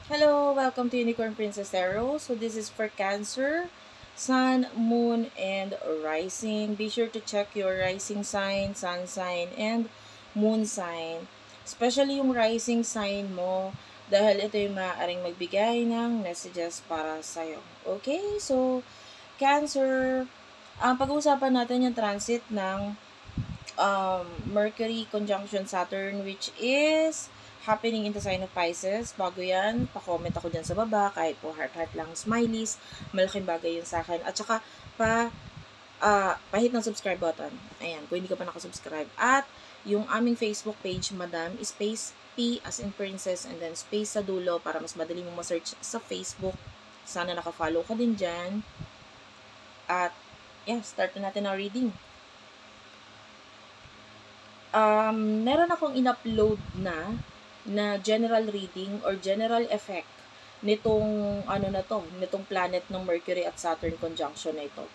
Hello, welcome to Unicorn Princess Tarot. So this is for Cancer, Sun, Moon, and Rising. Be sure to check your rising sign, sun sign, and moon sign. Especially yung rising sign mo dahil ito yung maaaring magbigay ng messages para sa'yo. Okay? So, Cancer, ang pag-uusapan natin yung transit ng Mercury conjunction Saturn, which is happening in the sign of Pisces. Bago yan, pa-comment ako dyan sa baba, kahit po heart-heart lang, smileys, malaking bagay yun sa akin. At saka, pahit ng subscribe button. Ayan, kung hindi ka pa nakasubscribe. At, yung aming Facebook page, Madam, space P as in princess, and then space sa dulo para mas madali mong ma-search sa Facebook. Sana naka-follow ka din dyan. At, yeah, start na natin ang reading. Meron akong in-upload na general reading or general effect nitong nitong planet ng Mercury at Saturn conjunction na ito.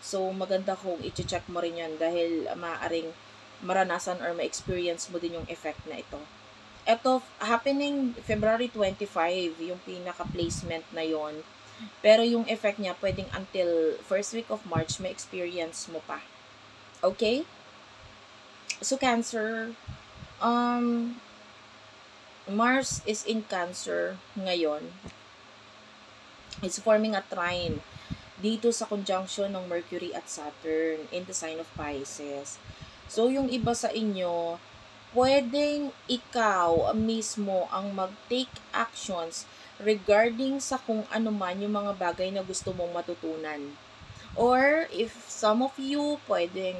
So maganda kung i-check mo rin 'yan dahil maaaring maranasan or ma-experience mo din yung effect na ito. Ito happening February 25 yung pinaka-placement na yon. Pero yung effect niya pwedeng until first week of March may experience mo pa. Okay? So Cancer, um Mars is in Cancer ngayon. It's forming a trine dito sa conjunction ng Mercury at Saturn in the sign of Pisces. So, yung iba sa inyo, pwedeng ikaw mismo ang mag-take actions regarding sa kung ano man yung mga bagay na gusto mong matutunan. Or, if some of you, pwedeng,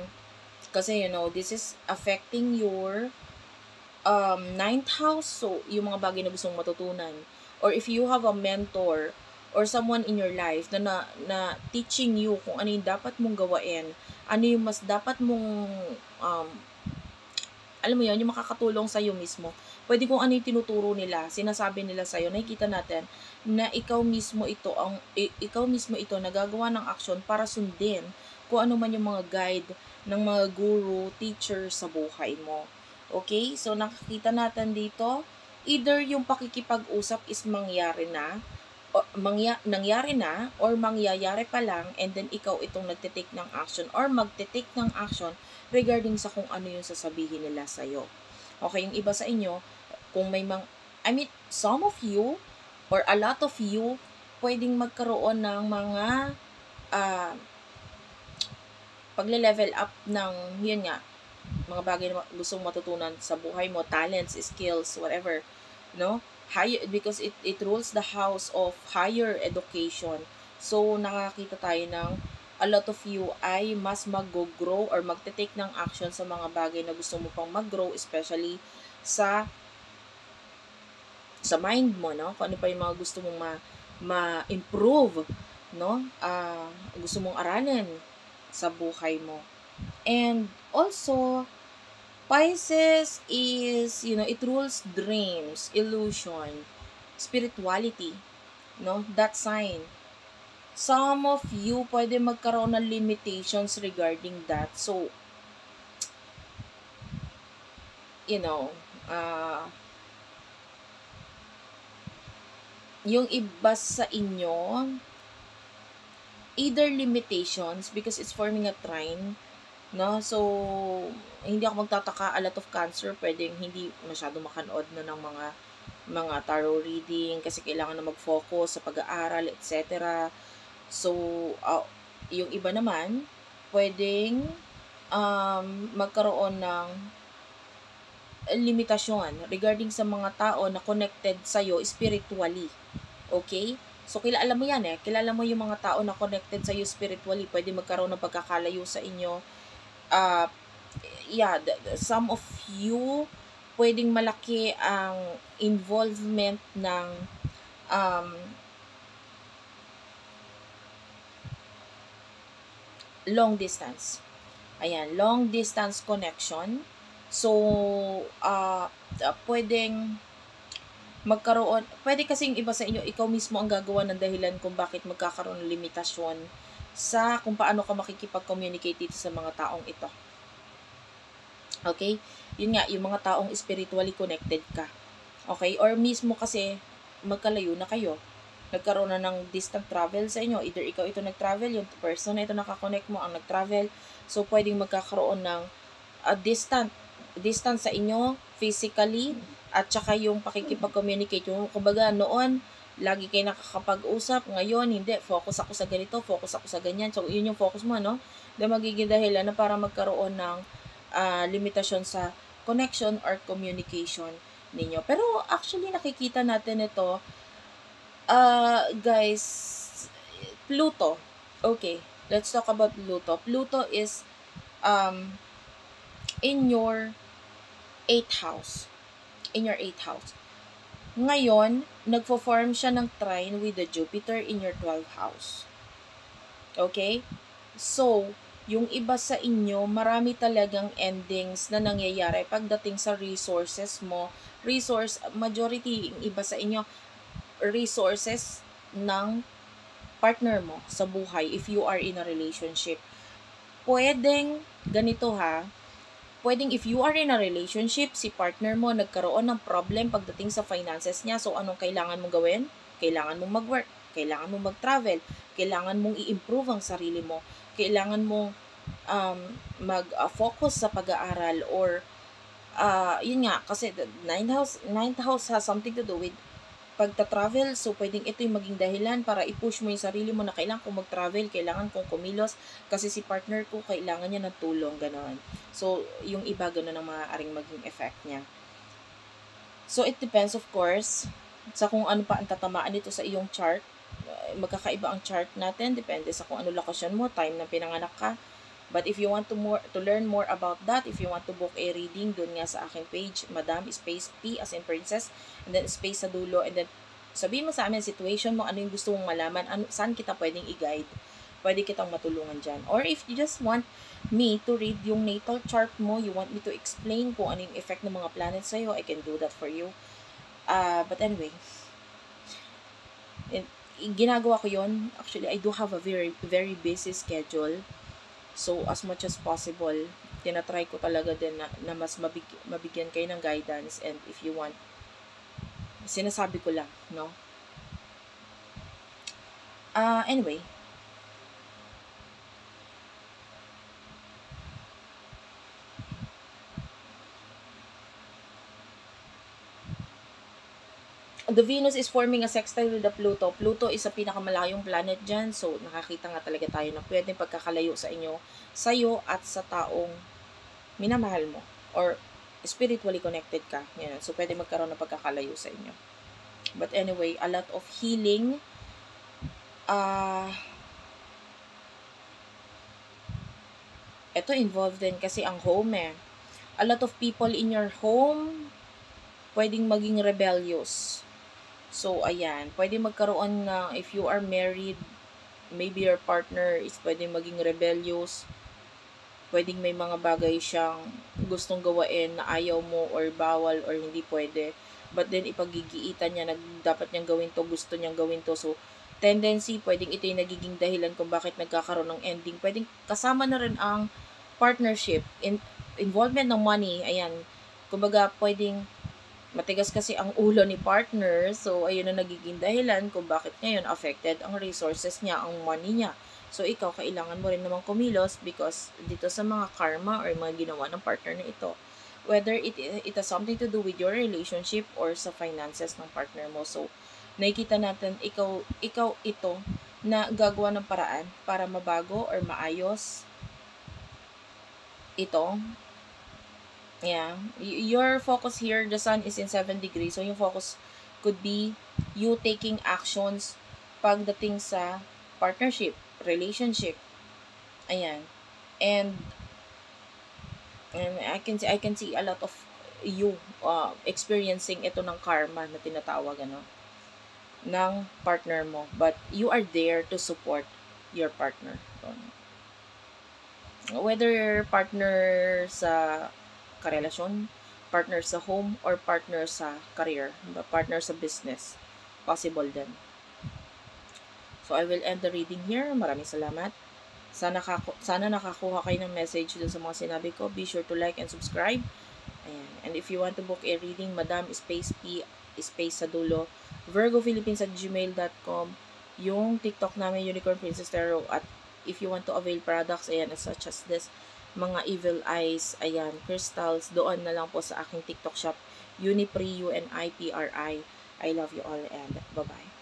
kasi this is affecting your ninth house, so yung mga bagay na gusto mong matutunan. Or if you have a mentor or someone in your life na teaching you kung ano yung dapat mong gawain, ano yung mas dapat mong alam mo yun, yung makakatulong sa'yo mismo. Pwede kung ano yung tinuturo nila, sinasabi nila sa'yo, nakikita natin na ikaw mismo ito nagagawa ng action para sundin kung ano man yung mga guide ng mga guru, teacher sa buhay mo. Okay? So, nakikita natin dito, either yung pakikipag-usap is nangyari na or mangyayari pa lang, and then ikaw itong nagtitake ng action or magtitake ng action regarding sa kung ano yung sasabihin nila sa'yo. Okay, yung iba sa inyo, kung may some of you or a lot of you, pwedeng magkaroon ng mga pagle-level up ng, yun nga, mga bagay na gusto mong matutunan sa buhay mo, talents, skills, whatever, no? Higher, because it rules the house of higher education. So, nakakita tayo ng a lot of you ay mas mag-grow or magte-take ng action sa mga bagay na gusto mo pang mag-grow, especially sa mind mo, no? Kung ano pa yung mga gusto mong ma-improve, no? Gusto mong aralin sa buhay mo. And also, Pisces is, it rules dreams, illusion, spirituality, no? That sign. Some of you pwede magkaroon ng limitations regarding that. So, yung iba sa inyo, either limitations because it's forming a trine, no? So, hindi ako magtataka, a lot of Cancer pwedeng hindi masyado makanood ng mga tarot reading kasi kailangan na mag-focus sa pag-aaral, etc. So, yung iba naman pwedeng magkaroon ng limitasyon regarding sa mga tao na connected sa'yo spiritually. Okay? So, kilala mo yan Kilala mo yung mga tao na connected sa'yo spiritually. Pwede magkaroon ng pagkakalayo sa inyo. Some of you, pwedeng malaki ang involvement ng long distance. Ayan, long distance connection. So, pwedeng magkaroon, pwede kasing iba sa inyo, ikaw mismo ang gagawa ng dahilan kung bakit magkakaroon ng limitasyon sa kung paano ka makikipag-communicate dito sa mga taong ito. Okay? Yun nga, yung mga taong spiritually connected ka. Okay? Or mismo kasi, magkalayo na kayo. Nagkaroon na ng distant travel sa inyo. Either ikaw ito nag-travel, yung person na ito nakakonect mo ang nag-travel. So, pwedeng magkakaroon ng distance sa inyo physically at saka yung pakikipag-communicate. Yung, kumbaga, noon, lagi kayo nakakapag-usap. Ngayon, hindi. Focus ako sa ganito, focus ako sa ganyan. So, yun yung focus mo, no? Then, magiging dahilan na para magkaroon ng limitasyon sa connection or communication ninyo. Pero, actually, nakikita natin ito, guys, Pluto. Okay, let's talk about Pluto. Pluto is in your 8th house. In your 8th house. Ngayon, nagfo-form siya ng trine with the Jupiter in your 12th house. Okay? So, yung iba sa inyo, marami talagang endings na nangyayari pagdating sa resources mo. Majority, yung iba sa inyo, resources ng partner mo sa buhay if you are in a relationship. Pwedeng, ganito ha, pwedeng if you are in a relationship, si partner mo nagkaroon ng problem pagdating sa finances niya. So, anong kailangan mong gawin? Kailangan mong mag-work, kailangan mong mag-travel, kailangan mong i-improve ang sarili mo, kailangan mong mag-focus sa pag-aaral or yun nga, kasi the ninth house has something to do with pagta-travel. So, pwedeng ito yung maging dahilan para i-push mo yung sarili mo na kailangan kong mag-travel, kailangan kong kumilos, kasi si partner ko, kailangan niya ng tulong, gano'n. So, yung iba, gano'n ang maaaring maging effect niya. So, it depends, of course, sa kung ano pa ang tatamaan nito sa iyong chart. Magkakaiba ang chart natin, depende sa kung ano lokasyon mo, time na pinanganak ka. But if you want to learn more about that, if you want to book a reading, dun nga sa aking page, Madam Space P as in Princess, and then space sa dulo, and then sabihin mo sa amin situation mo, ano yung gusto mong malaman, saan kita pwedeng i-guide, pwede kitang matulungan dyan. Or if you just want me to read yung natal chart mo, you want me to explain kung ano yung effect ng mga planets sa'yo, I can do that for you. But anyway, ginagawa ko yon. Actually, I do have a very, very busy schedule. So, as much as possible, tinatry ko talaga din na mas mabigyan kayo ng guidance, and if you want, sinasabi ko lang, no? Anyway, the Venus is forming a sextile with the Pluto. Pluto is sa pinakamalayong planet dyan. So, nakakita nga talaga tayo na pwedeng pagkakalayo sa inyo, sa'yo at sa taong minamahal mo. Or spiritually connected ka. Yan. So, pwede magkaroon ng pagkakalayo sa inyo. But anyway, a lot of healing. Ito involved din kasi ang home eh. A lot of people in your home pwedeng maging rebellious. So, ayan. Pwede magkaroon na, if you are married, maybe your partner is pwedeng maging rebellious. Pwedeng may mga bagay siyang gustong gawain na ayaw mo or bawal or hindi pwede. But then, ipagigiitan niya na dapat niyang gawin to, gusto niyang gawin to. So, tendency, pwedeng ito yung nagiging dahilan kung bakit nagkakaroon ng ending. Pwedeng kasama na rin ang partnership, involvement ng money, ayan. Kumbaga, pwedeng matigas kasi ang ulo ni partner, so ayun na nagiging dahilan kung bakit ngayon affected ang resources niya, ang money niya. So ikaw, kailangan mo rin namang kumilos because dito sa mga karma or mga ginawa ng partner na ito, whether it has something to do with your relationship or sa finances ng partner mo. So nakikita natin, ikaw ito na gagawa ng paraan para mabago or maayos ito. Yeah, your focus here, the sun is in 7 degrees. So, yung focus could be you taking actions pagdating sa partnership, relationship. Ayan. And I can see a lot of you experiencing ito ng karma na tinatawag, ano, ng partner mo. But you are there to support your partner. Whether your partner sa karelasyon, partner sa home, or partner sa career, partner sa business. Possible din. So, I will end the reading here. Maraming salamat. Sana nakakuha kayo ng message dun sa mga sinabi ko. Be sure to like and subscribe. Ayan. And if you want to book a reading, Madam Space P, space sa dulo, virgophilippines@gmail.com. Yung TikTok namin, Unicorn Princess Tarot. At if you want to avail products, ayan, such as this, mga evil eyes, ayan, crystals, doon na lang po sa aking TikTok shop, Unipri, UNIPRI. I love you all and bye-bye.